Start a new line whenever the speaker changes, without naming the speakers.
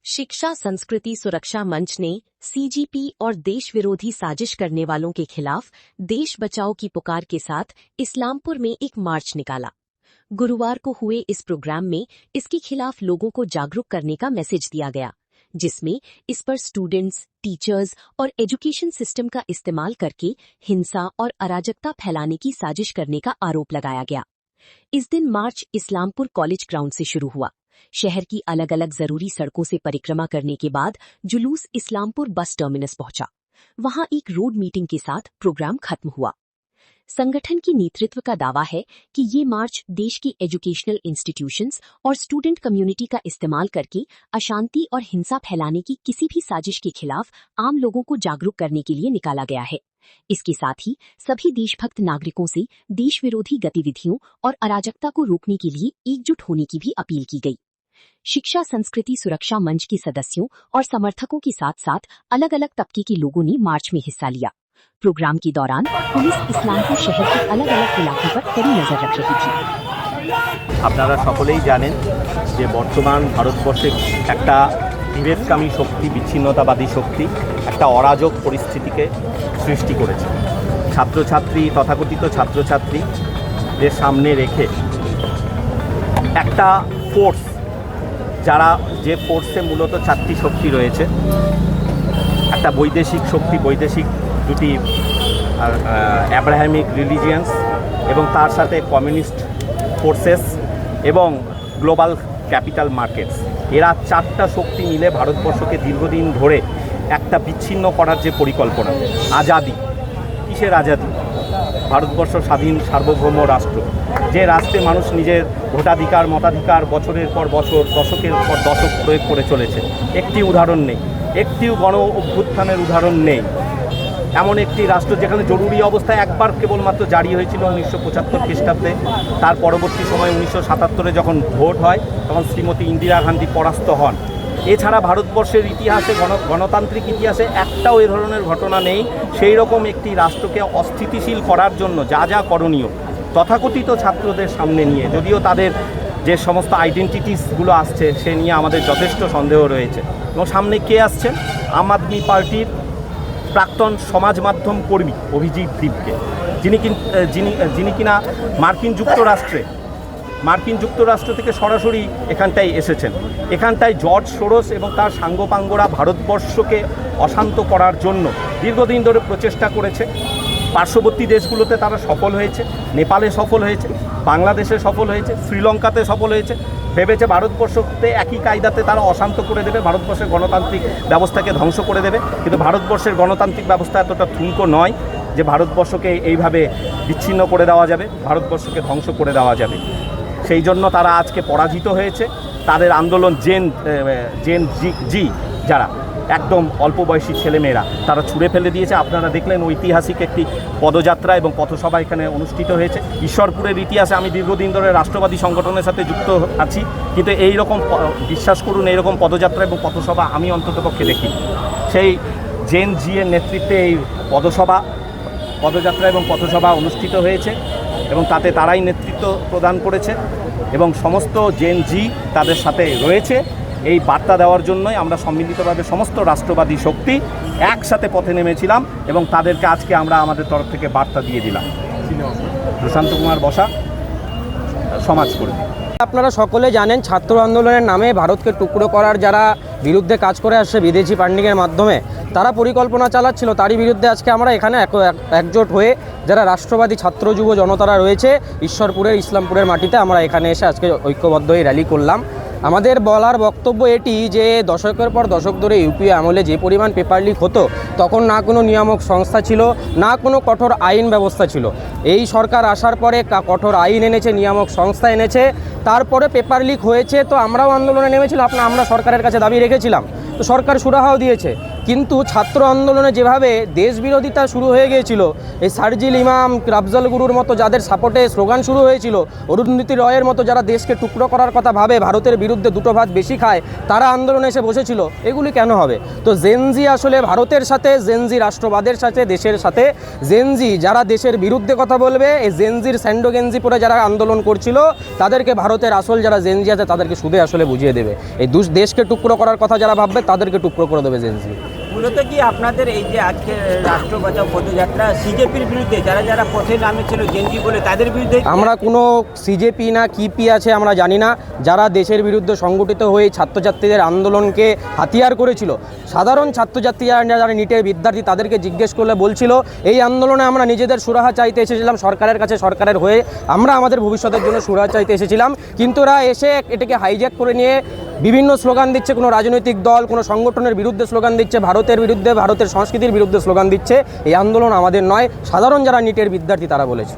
शिक्षा संस्कृति सुरक्षा मंच ने सीजीपी और देश विरोधी साजिश करने वालों के खिलाफ देश बचाओ की पुकार के साथ इस्लामपुर में एक मार्च निकाला। गुरुवार को हुए इस प्रोग्राम में इसके खिलाफ लोगों को जागरूक करने का मैसेज दिया गया, जिसमें इस पर स्टूडेंट्स, टीचर्स और एजुकेशन सिस्टम का इस्तेमाल करके हिंसा और अराजकता फैलाने की साजिश करने का आरोप लगाया गया। इस दिन मार्च इस्लामपुर कॉलेज ग्राउंड से शुरू हुआ। शहर की अलग अलग जरूरी सड़कों से परिक्रमा करने के बाद जुलूस इस्लामपुर बस टर्मिनस पहुंचा। वहां एक रोड मीटिंग के साथ प्रोग्राम खत्म हुआ। संगठन की नेतृत्व का दावा है कि ये मार्च देश की एजुकेशनल इंस्टीट्यूशंस और स्टूडेंट कम्युनिटी का इस्तेमाल करके अशांति और हिंसा फैलाने की किसी भी साजिश के खिलाफ आम लोगों को जागरूक करने के लिए निकाला गया है। इसके साथ ही सभी देशभक्त नागरिकों से देश विरोधी गतिविधियों और अराजकता को रोकने के लिए एकजुट होने की भी अपील की गई। शिक्षा संस्कृति सुरक्षा मंच के सदस्यों और समर्थकों के साथ साथ अलग अलग तबके के लोगों ने मार्च में हिस्सा लिया। प्रोग्राम के दौरान पुलिस इस्लामपुर शहर के अलग अलग इलाकों पर कड़ी नजर रख रही थी।
আপনারা সকলেই জানেন যে বর্তমান ভারতবর্ষে একটা বিভেদকামী শক্তি, বিচ্ছিন্নতাবাদী শক্তি একটা অরাজক পরিস্থিতিকে সৃষ্টি করেছে। ছাত্রছাত্রী, তথাকথিত ছাত্রছাত্রীদের সামনে রেখে একটা ফোর্স, যারা যে ফোর্সে মূলত চারটি শক্তি রয়েছে, একটা বৈদেশিক শক্তি, বৈদেশিক দুটি অ্যাব্রাহামিক রিলিজিয়ান্স এবং তার সাথে কমিউনিস্ট ফোর্সেস এবং গ্লোবাল ক্যাপিটাল মার্কেটস, এরা চারটা শক্তি মিলে ভারতবর্ষকে দীর্ঘদিন ধরে একটা বিচ্ছিন্ন করার যে পরিকল্পনা, আজাদি, কিসের আজাদি? ভারতবর্ষ স্বাধীন সার্বভৌম রাষ্ট্র, যে রাষ্ট্রে মানুষ নিজের ভোটাধিকার, মতাধিকার বছরের পর বছর, দশকের পর দশক প্রয়োগ করে চলেছে। একটি উদাহরণ নেই, একটিও গণ অভ্যুত্থানের উদাহরণ নেই। এমন একটি রাষ্ট্র যেখানে জরুরি অবস্থায় একবার কেবলমাত্র জারি হয়েছিল 1975 খ্রিস্টাব্দে। তার পরবর্তী সময় 1977-এ যখন ভোট হয় তখন শ্রীমতী ইন্দিরা গান্ধী পরাস্ত হন। এছাড়া ভারতবর্ষের ইতিহাসে, গণতান্ত্রিক ইতিহাসে একটাও এ ধরনের ঘটনা নেই। সেই রকম একটি রাষ্ট্রকে অস্থিতিশীল করার জন্য যা যা করণীয় তথাকথিত ছাত্রদের সামনে নিয়ে, যদিও তাদের যে সমস্ত আইডেন্টিটিসগুলো আসছে সে নিয়ে আমাদের যথেষ্ট সন্দেহ রয়েছে। এবং সামনে কে আসছেন? আম আদমি পার্টির প্রাক্তন সমাজ মাধ্যম কর্মী অভিজিৎ দীপকে, যিনি কিনা মার্কিন যুক্তরাষ্ট্র থেকে সরাসরি এখানটায় এসেছেন। এখানটায় জর্জ সোরস এবং তার সাঙ্গপাঙ্গরা ভারতবর্ষকে অশান্ত করার জন্য দীর্ঘদিন ধরে প্রচেষ্টা করেছে। পার্শ্ববর্তী দেশগুলোতে তারা সফল হয়েছে, নেপালে সফল হয়েছে, বাংলাদেশে সফল হয়েছে, শ্রীলঙ্কাতে সফল হয়েছে। ভেবেছে ভারতবর্ষতে একই কায়দাতে তারা অশান্ত করে দেবে, ভারতবর্ষের গণতান্ত্রিক ব্যবস্থাকে ধ্বংস করে দেবে। কিন্তু ভারতবর্ষের গণতান্ত্রিক ব্যবস্থা এতটা ঠুনকো নয় যে ভারতবর্ষকে এইভাবে বিচ্ছিন্ন করে দেওয়া যাবে, ভারতবর্ষকে ধ্বংস করে দেওয়া যাবে। সেই জন্য তারা আজকে পরাজিত হয়েছে। তাদের আন্দোলন জেন জি যারা একদম অল্প বয়সী ছেলেমেয়েরা, তারা ছুঁড়ে ফেলে দিয়েছে। আপনারা দেখলেন ঐতিহাসিক একটি পদযাত্রা এবং পথসভা এখানে অনুষ্ঠিত হয়েছে। ঈশ্বরপুরের ইতিহাসে আমি দীর্ঘদিন ধরে রাষ্ট্রবাদী সংগঠনের সাথে যুক্ত আছি, কিন্তু এই রকম, বিশ্বাস করুন, এইরকম পদযাত্রা এবং পথসভা আমি অন্ততপক্ষে দেখি। সেই জেন জি এর নেতৃত্বে এই পদযাত্রা এবং পথসভা অনুষ্ঠিত হয়েছে এবং তাতে তারাই নেতৃত্ব প্রদান করেছে এবং সমস্ত জেন জি তাদের সাথে রয়েছে। এই বার্তা দেওয়ার জন্যই আমরা সম্মিলিতভাবে সমস্ত রাষ্ট্রবাদী শক্তি একসাথে পথে নেমেছিলাম এবং তাদেরকে আজকে আমরা আমাদের তরফ থেকে বার্তা দিয়ে দিলাম। প্রশান্ত কুমার বসা, সমাজকর্মী।
আপনারা সকলে জানেন, ছাত্র আন্দোলনের নামে ভারতকে টুকরো করার যারা বিরুদ্ধে কাজ করে আসছে বিদেশি ফান্ডিংয়ের মাধ্যমে, তারা পরিকল্পনা চালাচ্ছিল। তারই বিরুদ্ধে আজকে আমরা এখানে একজোট হয়ে যারা রাষ্ট্রবাদী ছাত্র যুব জনতারা রয়েছে ঈশ্বরপুরের, ইসলামপুরের মাটিতে আমরা এখানে এসে আজকে ঐক্যবদ্ধ হয়ে র্যালি করলাম। আমাদের বলার বক্তব্য এটি যে দশকের পর দশক ধরে ইউপিএ আমলে যে পরিমাণ পেপার লিক হতো, তখন না কোনো নিয়ামক সংস্থা ছিল, না কোনো কঠোর আইন ব্যবস্থা ছিল। এই সরকার আসার পরে কঠোর আইন এনেছে, নিয়ামক সংস্থা এনেছে, তারপরে পেপার লিক হয়েছে। তো আমরাও আন্দোলনে নেমেছিলাম, আমরা সরকারের কাছে দাবি রেখেছিলাম, তো সরকার সুরাহাও দিয়েছে। কিন্তু ছাত্র আন্দোলনে যেভাবে দেশবিরোধিতা শুরু হয়ে গিয়েছিল, এই শারজিল ইমাম, রাফজাল গুরুর মতো যাদের সাপোর্টে স্লোগান শুরু হয়েছিল, অরুন্ধতী রয়ের মতো যারা দেশকে টুকরো করার কথা ভাবে, ভারতের বিরুদ্ধে দুটো ভাত বেশি খায়, তারা আন্দোলনে এসে বসেছিল, এগুলি কেন হবে? তো জেনজি আসলে ভারতের সাথে, জেনজি রাষ্ট্রবাদের সাথে, দেশের সাথে, জেনজি যারা দেশের বিরুদ্ধে কথা বলবে, এই জেনজির স্যান্ডো গেঞ্জি পরে যারা আন্দোলন করছিল, তাদেরকে ভারতের আসল যারা জেনজি আছে তাদেরকে শুধু আসলে বুঝিয়ে দেবে। এই দেশকে টুকরো করার কথা যারা ভাববে তাদেরকে টুকরো করে দেবে জেনজি।
মূলত কি আপনাদের এই যে আজকে রাষ্ট্র বাঁচাও পদযাত্রা সিজেপির বিরুদ্ধে যারা যারা পথে নামেছিল জেনজি বলে তাদের বিরুদ্ধে?
আমরা কোনো সিজেপি না কিপি আছে আমরা জানি না, যারা দেশের বিরুদ্ধে সংগঠিত হয়ে ছাত্রছাত্রীদের আন্দোলনকে হাতিয়ার করেছিল, সাধারণ ছাত্রছাত্রীরা যারা নিটের বিদ্যার্থী তাদেরকে জিজ্ঞেস করলে বলছিল এই আন্দোলনে আমরা নিজেদের সুরাহা চাইতে এসেছিলাম সরকারের কাছে, সরকারের হয়ে আমরা আমাদের ভবিষ্যতের জন্য সুরাহা চাইতে এসেছিলাম, কিন্তু ওরা এসে এটাকে হাইজ্যাক করে নিয়ে বিভিন্ন স্লোগান দিচ্ছে, কোনো রাজনৈতিক দল কোনো সংগঠনের বিরুদ্ধে স্লোগান দিচ্ছে, ভারতের বিরুদ্ধে, ভারতের সংস্কৃতির বিরুদ্ধে স্লোগান দিচ্ছে। এই আন্দোলন আমাদের নয়, সাধারণ যারা নিটের বিদ্যার্থী তারা বলেছে।